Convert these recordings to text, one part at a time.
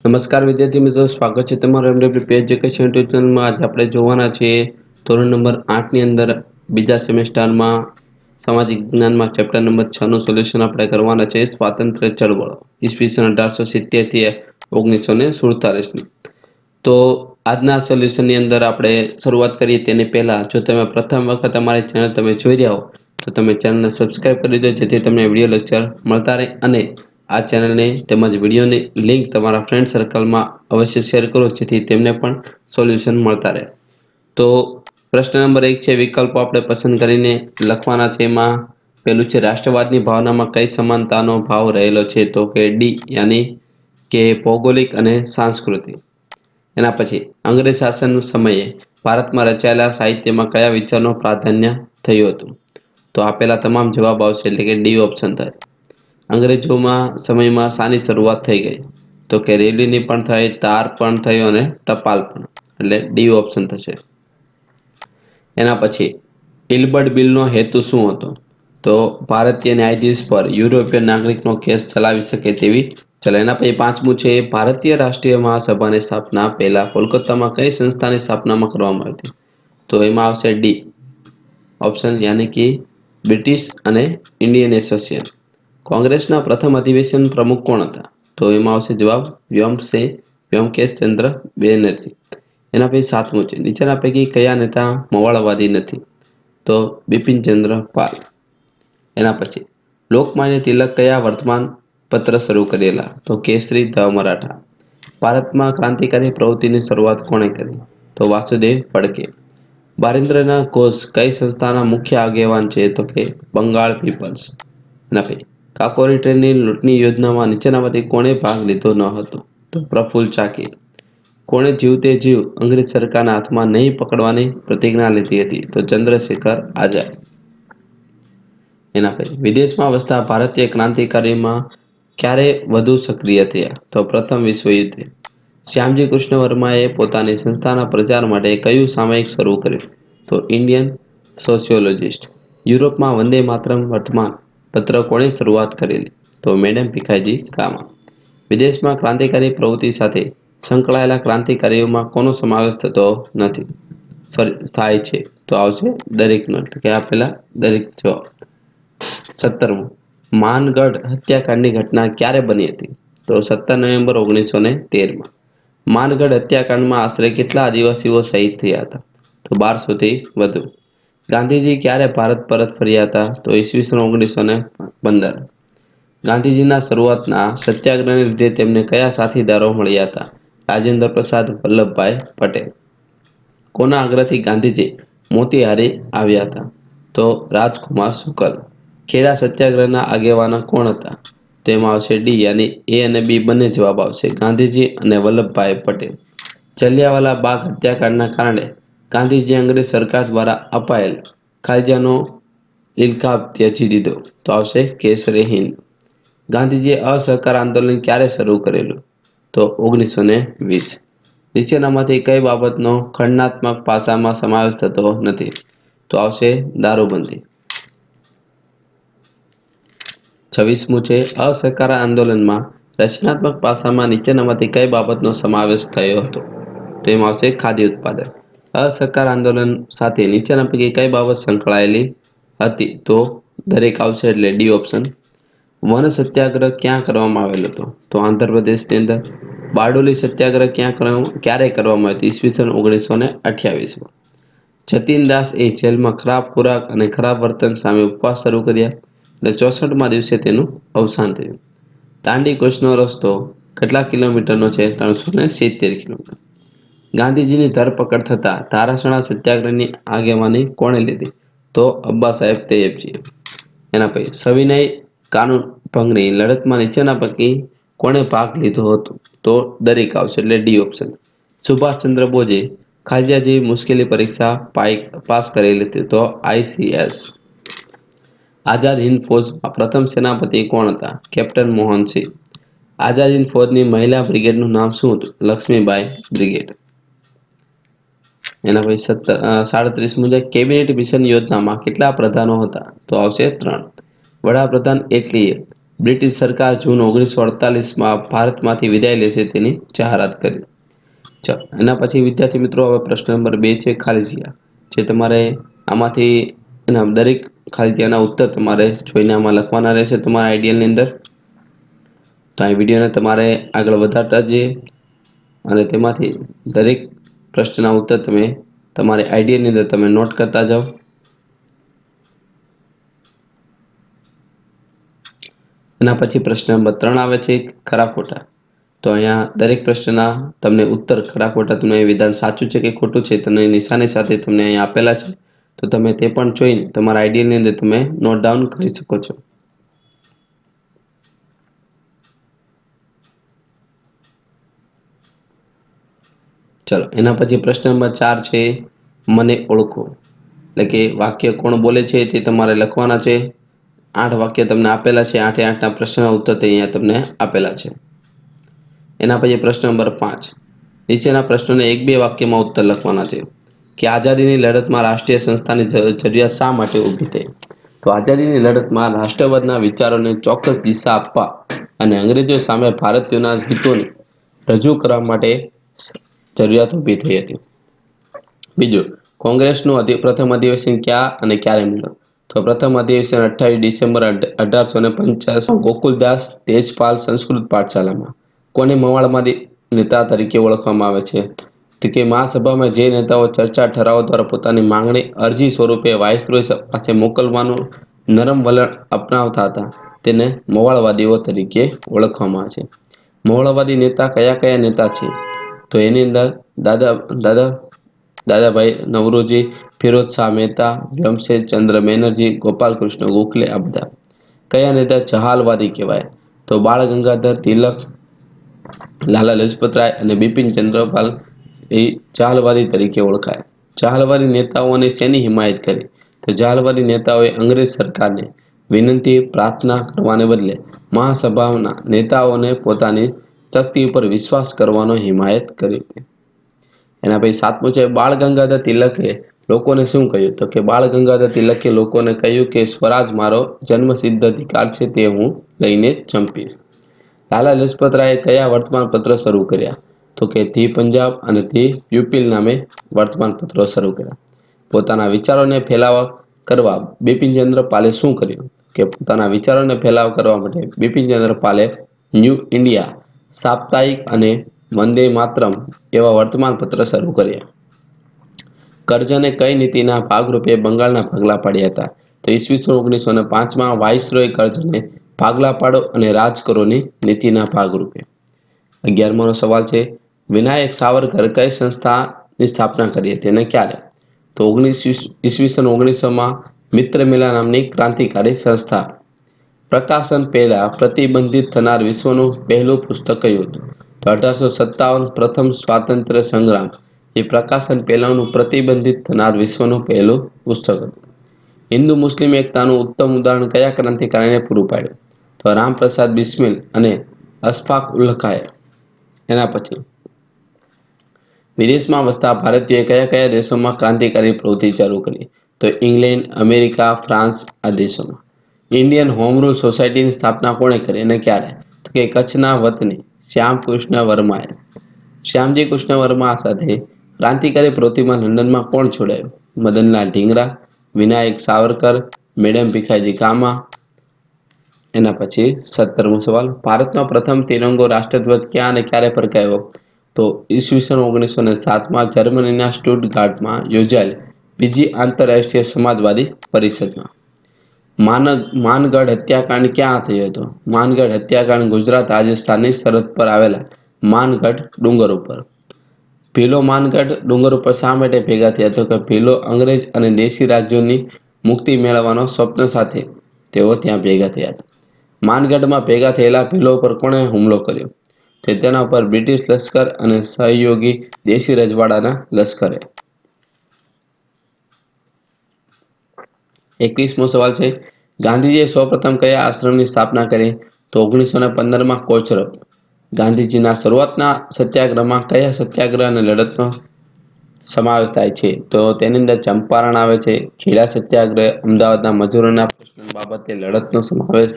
નમસ્કાર વિદ્યાર્થી મિત્રો, સ્વાગત છે તમારું એમડબ્લ્યુ પી એજ્યુકેશન યુટ્યુબ ચેનલમાં। આજે આપણે જોવાના છે ધોરણ નંબર 8 ની અંદર બીજા સેમેસ્ટરમાં સામાજિક વિજ્ઞાનમાં ચેપ્ટર નંબર 6 નું સોલ્યુશન આપણે કરવાના છે। સ્વાતંત્ર્ય ચળવળ ઈસવીસન 1870 થી 1947 ની। તો આજના સોલ્યુશનની અંદર આપણે શરૂઆત કરીએ તેની પહેલા જો તમે પ્રથમ વખત અમારી ચેનલ તમે જોઈ રહ્યા હો તો તમે ચેનલને સબસ્ક્રાઇબ કરી દો, જેથી તમને વિડીયો લેક્ચર મળતા રહે અને આ ચેનલને તેમજ વિડીયોની લિંક તમારા ફ્રેન્ડ સર્કલમાં અવશ્ય શેર કરો, જેથી તેમને પણ સોલ્યુશન મળતા રહે। તો પ્રશ્ન નંબર 1 છે, વિકલ્પો આપણે પસંદ કરીને લખવાના છે। એમાં પેલું છે, રાષ્ટ્રવાદની ભાવનામાં કઈ સમાનતાનો ભાવ રહેલો છે? તો કે ડી, યાની કે ભૌગોલિક અને સાંસ્કૃતિક। એના પછી અંગ્રેજ શાસન સમયે ભારતમાં રચાયેલા સાહિત્યમાં કયા વિચારનું પ્રાધાન્ય થયું હતું? તો આપેલા તમામ જવાબ આવશે, એટલે કે ડી ઓપ્શન થાય। અંગ્રેજોમાં સમયમાં શાની શરૂઆત થઈ ગઈ? તો કે રેલીની પણ થઈ, તાર પણ થયો અને ટપાલ પણ, એટલે ડી ઓપ્શન થશે। એના પછી ઇલબર્ટ બિલનો હેતુ શું હતો? તો ભારતીય ન્યાયાધીશ પર યુરોપિયન નાગરિકનો કેસ ચલાવી શકે તેવી ચલે। એના પછી પાંચમું છે, ભારતીય રાષ્ટ્રીય મહાસભાની સ્થાપના પહેલા કોલકાતામાં કઈ સંસ્થાની સ્થાપનામાં કરવામાં આવી હતી? તો એમાં આવશે ડી ઓપ્શન, યાની કે બ્રિટિશ અને ઇન્ડિયન એસોસિએશન। કોંગ્રેસના પ્રથમ અધિવેશન પ્રમુખ કોણ હતા? તો એમાં આવશે જવાબ વ્યોમકેશચંદ્ર બેનર્જી। એના પછી સાતમું છે, નીચેના પૈકી કયા નેતા મવાળવાદી નથી? તો બિપિનચંદ્ર પાલ। એના પછી લોકમાન્ય તિલક કયા વર્તમાન પત્ર શરૂ કરેલા? તો કેસરી ધ મરાઠા। ભારતમાં ક્રાંતિકારી પ્રવૃત્તિની શરૂઆત કોણે કરી? તો વાસુદેવ ફડકે। બારિન્દ્રનાથ ઘોષ કઈ સંસ્થાના મુખ્ય આગેવાન છે? તો કે બંગાળ પીપલ્સ। એના પછી કાકોરી ટ્રેનની લૂંટની યોજનામાં નીચેનામાંથી કોણે ભાગ લીધો ન હતો? તો પ્રફુલ્લ ચાકી। કોણે જીવતે જીવ અંગ્રેજ સરકારના હાથમાં નહીં પકડવાની પ્રતિજ્ઞા લીધી હતી? તો ચંદ્રશેખર આઝાદ। એના પછી વિદેશમાં વસતા ભારતીય ક્રાંતિકારીમાં ક્યારે વધુ સક્રિય થયા? તો પ્રથમ વિશ્વયુદ્ધે। શ્યામજી કૃષ્ણ વર્માએ પોતાની સંસ્થાના પ્રચાર માટે કયું સામયિક શરૂ કર્યું? તો ઇન્ડિયન સોશિયોલોજિસ્ટ। યુરોપમાં વંદે માતરમ વર્તમાન પત્ર કોણે શરૂઆત કરેલી? તો મેડમ ભીખાજી કામા। વિદેશમાં ક્રાંતિકારી પ્રવૃત્તિ સાથે સંકળાયેલા ક્રાંતિકારીઓમાં કોનો સમાવેશ થતો નથી? થાય છે, તો આવશે દરેકનો, એટલે કે આપેલા દરેક જવાબ। 17મું, માનગઢ હત્યાકાંડની ઘટના ક્યારે બની હતી? તો 17 નવેમ્બર 1913માં। માનગઢ હત્યાકાંડમાં આશરે કેટલા આદિવાસીઓ શહીદ થયા હતા? તો 1200 થી વધુ। ગાંધીજી ક્યારે ભારત પરત ફર્યા હતા? તો ઈસવીસન 1915। ગાંધીજીના શરૂઆતના સત્યાગ્રહને લીધે તેમને કયા સાથીદારો મળ્યા હતા? રાજેન્દ્ર પ્રસાદ વલ્લભભાઈ પટેલ। કોના આગ્રહથી ગાંધીજી મોતીહારી આવ્યા હતા? તો રાજકુમાર શુકલ। ખેડા સત્યાગ્રહના આગેવાનો કોણ હતા? તેમાં આવશે ડી, યાની એ અને બી બંને જવાબ આવશે, ગાંધીજી અને વલ્લભભાઈ પટેલ। જલિયાવાલા બાગ હત્યાકાંડના કારણે ગાંધીજી અંગ્રેજ સરકાર દ્વારા અપાયેલ કાયદાનો ઇલકાબ ત્યજી દીધો, તો આવશે કેસરે હિન્દ। ગાંધીજીએ અસહકાર આંદોલન ક્યારે શરૂ કરેલું? તો 1920। નીચેનામાંથી કઈ બાબતનો ખંડનાત્મક પાસામાં સમાવેશ થતો નથી? તો આવશે દારૂબંધી। 26મું છે, અસહકાર આંદોલનમાં રચનાત્મક પાસામાં નીચેનામાંથી કઈ બાબતનો સમાવેશ થયો હતો? તો એમાં આવશે ખાદ્ય ઉત્પાદન। અસહકાર આંદોલન સાથે નીચેના પૈકી કઈ બાબત સંકળાયેલી હતી? તો દરેક આવશે, એટલે ડી ઓપ્શન। વન સત્યાગ્રહ ક્યાં કરવામાં આવેલો હતો? તો આંધ્રપ્રદેશની અંદર। બારડોલી સત્યાગ્રહ ક્યારે કરવામાં આવ્યો? ઈસવીસન 1928માં। જતીનદાસ એ જેલમાં ખરાબ ખોરાક અને ખરાબ વર્તન સામે ઉપવાસ શરૂ કર્યા અને 64મા દિવસે તેનું અવસાન થયું। દાંડી કૂચનો રસ્તો કેટલા કિલોમીટરનો છે? 370 કિલોમીટર। ગાંધીજીની ધરપકડ થતા ધારાસણા સત્યાગ્રહની આગેવાની કોણે લીધી? તો અબ્બા સાહેબ તૈયબજીએ। એના પછી સવિનય કાનૂન ભંગની લડતમાં નીચેના પૈકી કોણે ભાગ લીધો હતો? તો દરેક આવશે, એટલે ડી ઓપ્શન। સુભાષચંદ્ર બોઝે ખાલસા જેવી મુશ્કેલી પરીક્ષા પાસ કરેલી હતી, તો ICS। આઝાદ હિન્દ ફૌજમાં પ્રથમ સેનાપતિ કોણ હતા? કેપ્ટન મોહનસિંહ। આઝાદ હિન્દ ફૌજની મહિલા બ્રિગેડનું નામ શું હતું? લક્ષ્મીબાઈ બ્રિગેડ। એના પછી 37 મુજબ કેબિનેટ મિશન યોજનામાં કેટલા પ્રધાનો હતા? તો આવશે 3। વડાપ્રધાન એટલે બ્રિટિશ સરકાર જૂન 1948માં ભારતમાંથી વિદાય લેશે તેની જાહેરાત કરી. ચાલો એના પછી વિદ્યાર્થી મિત્રો હવે પ્રશ્ન નંબર 2 છે ખાલી જગ્યા. જે તમારે આમાંથી એના દરેક ખાલી જગ્યાના ઉત્તર તમારે જોઈને આમાં લખવાના રહેશે તમારા આઈડિયલની અંદર. તો આ વિડીયોને તમારે આગળ વધારતા જઈએ અને તેમાંથી દરેક પ્રશ્નના ઉત્તર તમે તમારી આઈડિયલની અંદર તમે નોટ કરતા જાઓ. એના પછી પ્રશ્ન નંબર 3 આવે છે ખરા ખોટા. તો અહીંયા દરેક પ્રશ્નના તમને ઉત્તર ખરા ખોટા તમને વિધાન સાચું છે કે ખોટું છે તમને નિશાની સાથે તમને અહીંયા આપેલા છે. તો તમે તે પણ જોઈને તમારા આઈડિયલની અંદર તમે નોટ ડાઉન કરી શકો છો. ચલો એના પછી પ્રશ્ન નંબર 4 છે મને ઓળખો. એટલે કે વાક્ય કોણ બોલે છે તે તમારે લખવાના છે. 8 વાક્ય તમને આપેલા છે. 8 પ્રશ્નના ઉત્તર અહીંયા તમને આપેલા છે. એના પછી પ્રશ્ન નંબર 5 નીચેના પ્રશ્નોને 1-2 વાક્યમાં ઉત્તર લખવાના છે કે આઝાદીની લડતમાં રાષ્ટ્રીય સંસ્થાની જરૂરિયાત શા માટે ઊભી થઈ. તો આઝાદીની લડતમાં રાષ્ટ્રવાદના વિચારોને ચોક્કસ દિશા આપવા અને અંગ્રેજો સામે ભારતીયોના હિતોને રજૂ કરવા માટે જરૂરિયાત ઊભી થઈ હતી. બીજું, કોંગ્રેસનું પ્રથમ અધિવેશન ક્યાં અને ક્યારે મળ્યું. તો પ્રથમ અધિવેશન 28 ડિસેમ્બર 1850 ગોકુલદાસ તેજપાલ સંસ્કૃત પાઠશાલામાં. કોને મવાળવાદી નેતા તરીકે ઓળખવામાં આવે છે. તો કે મહાસભામાં જે નેતાઓ ચર્ચા ઠરાવો દ્વારા પોતાની માંગણી અરજી સ્વરૂપે વાઇસરોય પાસે મોકલવાનું નરમ વલણ અપનાવતા હતા તેને મવાળવાદીઓ તરીકે ઓળખવામાં આવે છે. મવાળવાદી નેતા કયા કયા નેતા છે. તો એની અંદર દાદાભાઈ નવરોજી, ફિરોજ શાહ મહેતા, જમશેદ ચંદ્ર બેનર્જી, ગોપાલ કૃષ્ણ ગોખલે આ બધા. કયા નેતા જહાલવાદી કહેવાય. તો બાળ ગંગાધર તિલક, લાલા લજપતરાય અને બિપિન ચંદ્રપાલ એ જહાલવાદી તરીકે ઓળખાય. જહાલવાદી નેતાઓને શેની હિમાયત કરી. તો જહાલવાદી નેતાઓએ અંગ્રેજ સરકારને વિનંતી પ્રાર્થના કરવાને બદલે મહાસભાના નેતાઓને પોતાની શક્તિ ઉપર વિશ્વાસ કરવાનો હિમાયત કરી. એના પછી 7મું છે બાળ ગંગાધર તિલકે લોકોને શું કહ્યું. તો કે બાળ ગંગાધર તિલકે લોકોને કહ્યું કે સ્વરાજ મારો જન્મસિદ્ધ અધિકાર છે તે હું લઈને જ ચંપીશ. લાલા લજપતરાયે કયા વર્તમાનપત્ર શરૂ કર્યા. તો કે ધી પંજાબ અને ધી પ્યુપિલ નામે વર્તમાનપત્રો શરૂ કર્યા. પોતાના વિચારોને ફેલાવા કરવા બિપિનચંદ્ર પાલે શું કર્યું. કે પોતાના વિચારોને ફેલાવ કરવા માટે બિપિનચંદ્ર પાલે ન્યૂ ઇન્ડિયા, સાપ્તાહિક અને વંદે માતરમ એવા વર્તમાનપત્ર શરૂ કર્યા. કરજને કઈ નીતિના ભાગરૂપે બંગાળના ભાગલા પાડ્યા હતા. તો ઈસવીસન 1905માં વાઇસરોય કરજને ભાગલા પાડો અને રાજ કરોની નીતિના ભાગરૂપે. 11મો સવાલ છે વિનાયક સાવરકર કઈ સંસ્થાની સ્થાપના કરી હતી અને ક્યારે. તો ઈસવીસન 1900માં મિત્ર મેલા નામની ક્રાંતિકારી સંસ્થા. પ્રકાશન પહેલા પ્રતિબંધિત થનાર વિશ્વનું પહેલું પુસ્તક કયું હતું. તો 1857 પ્રથમ સ્વાતંત્ર્ય સંગ્રામ એ પ્રકાશન પહેલાનું પ્રતિબંધિત થનાર વિશ્વનું પહેલું પુસ્તક હતું. હિન્દુ મુસ્લિમ એકતાનું ઉત્તમ ઉદાહરણ કયા ક્રાંતિકારીને પૂરું પાડ્યું. તો રામપ્રસાદ બિસ્મિલ અને અશફાક ઉલ્લાહ ખાએ. એના પછી વિદેશમાં વસતા ભારતીયોએ કયા કયા દેશોમાં ક્રાંતિકારી પ્રવૃત્તિ ચાલુ કરી. તો ઇંગ્લેન્ડ, અમેરિકા, ફ્રાન્સ આ દેશોમાં. ઇન્ડિયન હોમ રૂલ સોસાયટીની સ્થાપના કોણે કરી અને ક્યારે. તો કે કચ્છના વતની શ્યામ કૃષ્ણ વર્માએ. શ્યામજી કૃષ્ણ વર્મા સાથે ક્રાંતિકારી પ્રવૃત્તિમાં લંડનમાં કોણ જોડાયું. મદનલાલ ઢીંગરા, વિનાયક સાવરકર, મેડમ ભીખાજી કામા. એના પછી 17મો સવાલ ભારતનો પ્રથમ તિરંગો રાષ્ટ્રધ્વજ ક્યાં અને ક્યારે ફરકાયો. તો ઈસવીસન 1907માં જર્મનીના સ્ટુટગાર્ટમાં યોજાયેલ બીજી આંતરરાષ્ટ્રીય સમાજવાદી પરિષદમાં. માનગઢ હત્યાકાંડ ક્યાં થયો હતો. માનગઢ હત્યાકાંડ ગુજરાત રાજસ્થાનની સરહદ પર આવેલા માનગઢ ડુંગર ઉપર. ભીલો માનગઢ ડુંગર ઉપર શા માટે ભેગા થયા. તો કે ભીલો અંગ્રેજ અને દેશી રાજ્યોની મુક્તિ મેળવવાનો સ્વપ્ન સાથે તેઓ ત્યાં ભેગા થયા હતા. માનગઢમાં ભેગા થયેલા ભીલો પર કોણે હુમલો કર્યો. તો તેના ઉપર બ્રિટિશ લશ્કર અને સહયોગી દેશી રજવાડાના લશ્કરે. 21મો સવાલ છે ગાંધીજીએ સૌપ્રથમ કયા આશ્રમની સ્થાપના કરી. તો 1915માં કોચરબ. ગાંધીજીના શરૂઆતના સત્યાગ્રહમાં કયા સત્યાગ્રહ અને લડતનો સમાવેશ થાય છે. તો તેની અંદર ચંપારણ આવે છે, ખેડા સત્યાગ્રહ, અમદાવાદના મજૂરોના પ્રશ્ન બાબતે લડતનો સમાવેશ,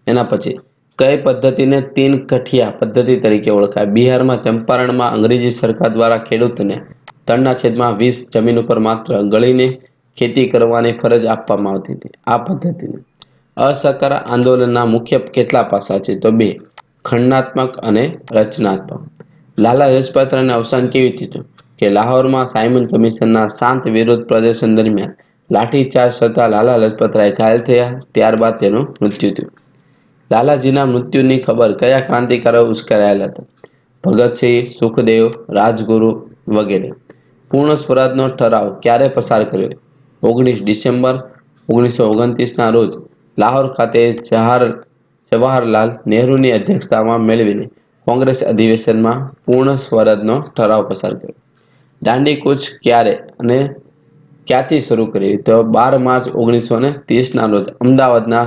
એના પછી કઈ પદ્ધતિને તીન કઠિયા પદ્ધતિ તરીકે ઓળખાય? બિહારમાં ચંપારણમાં અંગ્રેજી સરકાર દ્વારા ખેડૂતોને તણના છેદમાં 20 જમીન ઉપર માત્ર ગળીને ખેતી કરવાની ફરજ આપવામાં આવતી હતી. આ પદ્ધતિને અસહકાર આંદોલનના મુખ્ય કેટલા પાસા છે? તો 2, ખંડાત્મક અને રચનાત્મક. લાલા લજપત રાયનું અવસાન કેવી રીતે થયું? કે લાહોરમાં સાયમન કમિશનના શાંત વિરોધ પ્રદર્શન દરમિયાન લાઠીચાર્જ થતાં લાલા લજપત રાય ઘાયલ થયા. ત્યારબાદ તેનું મૃત્યુ થયું. લાલાજીના મૃત્યુની ખબર કયા ક્રાંતિકારીઓ ઉશ્કેરાયેલા હતા? ભગતસિંહ, સુખદેવ, રાજગુરુ વગેરે. પૂર્ણ સ્વરાજનો ઠરાવ ક્યારે પસાર કર્યો? 19 ડિસેમ્બર 1929ના રોજ લાહોર ખાતે જવાહરલાલ નહેરુની અધ્યક્ષતામાં મેળવીને કોંગ્રેસ અધિવેશનમાં પૂર્ણ સ્વરાજનો ઠરાવ પસાર કર્યો. દાંડી કૂચ ક્યારે અને ક્યાંથી શરૂ કરી? તો 12 માર્ચ 1930ના રોજ અમદાવાદના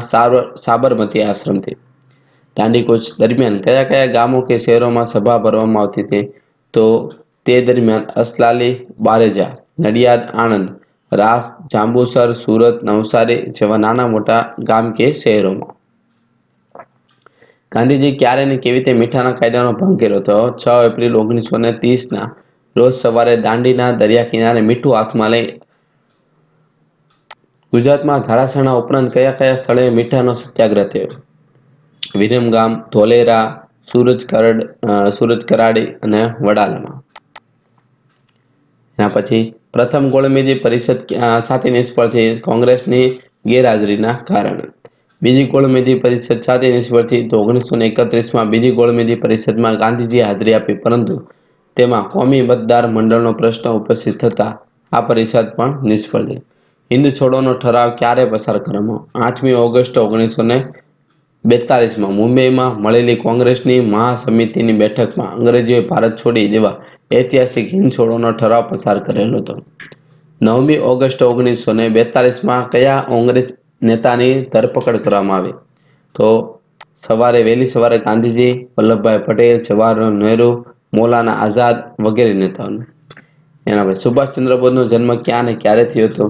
સાબરમતી આશ્રમથી. દાંડી કૂચ દરમિયાન કયા કયા ગામો કે શહેરોમાં સભા ભરવામાં આવતી હતી? તો તે દરમિયાન અસલાલી, બારેજા, નડિયાદ, આણંદ, રાસ, જાંબુસર, સુરત, નવસારી જેવા નાના મોટા ગામ કે શહેરોમાં. ગાંધીજી ક્યારે અને કેવી રીતે મીઠાના કાયદાનો ભંગ કર્યો? તો 6 એપ્રિલ 1930ના રોજ સવારે દાંડીના દરિયા કિનારે મીઠું હાથમાં લઈ. ગુજરાતમાં ધારાસણા ઉપરાંત કયા કયા સ્થળે મીઠાનો સત્યાગ્રહ થયો? વિરમગામ, ધોલેરા, સુરજ કરાડી અને વડાલામાં. એના પછી પ્રથમ ગોળમેજી પરિષદ સાથે નિષ્ફળ થઈ? કોંગ્રેસની ગેરહાજરીના કારણે. બીજી ગોળમેજી પરિષદ સાથે નિષ્ફળ થઈ? તો 1931માં બીજી ગોળમેજી પરિષદમાં ગાંધીજીએ હાજરી આપી, પરંતુ તેમાં કોમી મતદાર મંડળનો પ્રશ્ન ઉપસ્થિત થતા આ પરિષદ પણ નિષ્ફળ થઈ. હિન્દ છોડોનો ઠરાવ ક્યારે પસાર કરવામાં? 8મી ઓગસ્ટ 1942માં મુંબઈમાં મળેલી કોંગ્રેસની મહાસમિતિની બેઠકમાં અંગ્રેજોએ ભારત છોડી દેવા ઐતિહાસિક હિન્દ છોડોનો ઠરાવ પસાર કરેલો હતો. 9મી ઓગસ્ટ 1942માં કયા કોંગ્રેસ નેતાની ધરપકડ કરવામાં આવી? તો વહેલી સવારે ગાંધીજી, વલ્લભભાઈ પટેલ, જવાહરલાલ નહેરુ, મૌલાના આઝાદ વગેરે નેતાઓને. એના પછી સુભાષચંદ્ર બોઝનો જન્મ ક્યાં અને ક્યારે થયો હતો?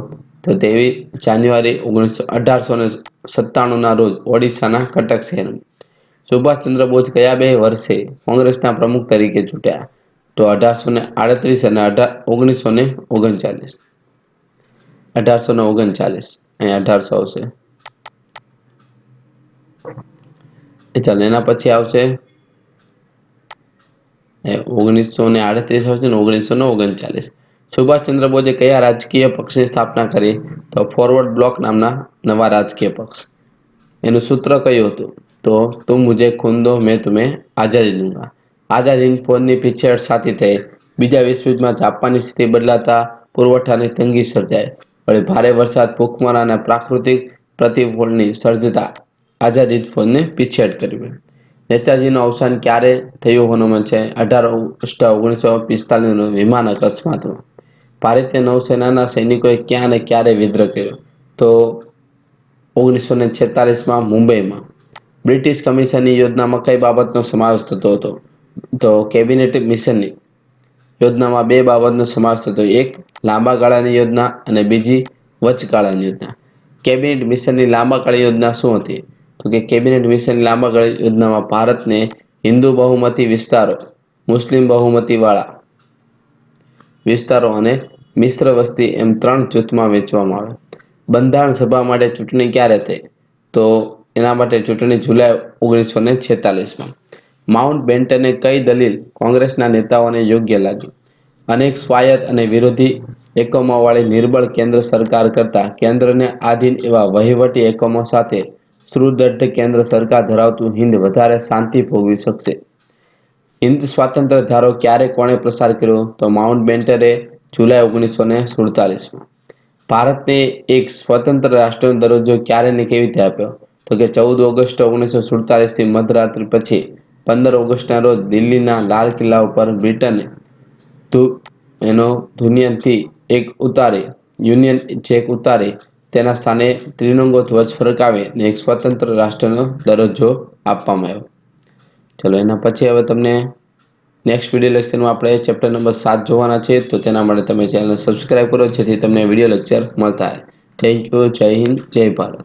તો 23 જાન્યુઆરી 1897ના રોજ ઓડિશાના કટક શહેરમાં. સુભાષચંદ્ર બોઝ કયા 2 વર્ષે કોંગ્રેસના પ્રમુખ તરીકે ચૂંટાયા? તો 1838 અને 1939. 1839 અહીંયા 1800 આવશે. ચાલો એના પછી આવશે 1938 આવશે ને 1939. સુભાષચંદ્ર બોઝે કયા રાજકીય પક્ષની સ્થાપના કરી? તો ફોરવર્ડ બ્લોક નામના નવા રાજકીય પક્ષ. એનું સૂત્ર કયું હતું? તો તુમ મુझे खून दो मैं तुम्हें आजादी दूंगा. આઝાદ હિંદ ફૌજની પીછેહટ સાથે થઈ. બીજા વિશ્વયુદ્ધમાં જાપાનની સ્થિતિ બદલાતા પુરવઠાની તંગી સર્જાય. વળી ભારે વરસાદ, ભૂખમરા અને પ્રાકૃતિક પ્રતિકૂળની સર્જતા આઝાદ હિંદ ફૌજને પીછેહટ કરવી. નેતાજીનું અવસાન ક્યારે થયું હોવાનું છે? 18 ઓગસ્ટ 1945 વિમાન અકસ્માતમાં. ભારતીય નૌસેનાના સૈનિકોએ ક્યાં અને ક્યારે વિદ્રોહ કર્યો? તો 1946માં મુંબઈમાં. બ્રિટિશ કમિશનની યોજનામાં કઈ બાબતનો સમાવેશ થતો હતો? તો કેબિનેટ મિશનની યોજનામાં 2 બાબતનો સમાવેશ થતો. એક લાંબા ગાળાની યોજના અને બીજી વચગાળાની યોજના. કેબિનેટ મિશનની લાંબા ગાળાની યોજના શું હતી? તો કે કેબિનેટ મિશનની લાંબા ગાળાની યોજનામાં ભારતને હિન્દુ બહુમતી વિસ્તારો, મુસ્લિમ બહુમતીવાળા વિસ્તારો અને મિશ્ર વસ્તી એમ 3 જૂથમાં વહેંચવામાં આવે. બંધારણ સભા માટે ચૂંટણી ક્યારે થઈ? તો એના માટે ચૂંટણી જુલાઈ 1946માં. માઉન્ટ બેન્ટને કઈ દલીલ કોંગ્રેસના નેતાઓને યોગ્ય લાગી? અનેક સ્વાયત્ત અને વિરોધી એકમોવાળી નિર્બળ કેન્દ્ર સરકાર કરતાં કેન્દ્રને આધીન એવા વહીવટી એકમો સાથે સુદૃઢ કેન્દ્ર સરકાર ધરાવતું હિંદ વધારે શાંતિ ભોગવી શકશે. હિન્દ સ્વાતંત્ર્ય ધારો ક્યારે કોણે પસાર કર્યો? તો માઉન્ટ બેન્ટને જુલાઈ 1947માં. ભારતને એક સ્વતંત્ર રાષ્ટ્રનો દરજ્જો ક્યારે અને કેવી રીતે આપ્યો? તો કે 14 ઓગસ્ટ 1947થી મધરાત્રિ પછી 15 ઓગસ્ટના રોજ દિલ્હીના લાલ કિલ્લા ઉપર બ્રિટને યુનિયન જેક ઉતારી તેના સ્થાને ત્રિરંગો ધ્વજ ફરકાવીને એક સ્વતંત્ર રાષ્ટ્રનો દરજ્જો આપવામાં આવ્યો. ચલો એના પછી હવે તમને નેક્સ્ટ વિડીયો લેક્ચરમાં આપણે ચેપ્ટર નંબર 7 જોવાના છે, તો તેના માટે તમે ચેનલ સબસ્ક્રાઈબ કરો જેથી તમને વિડીયો લેક્ચર મળતા રહે. Thank you. જય હિન્દ, જય ભારત.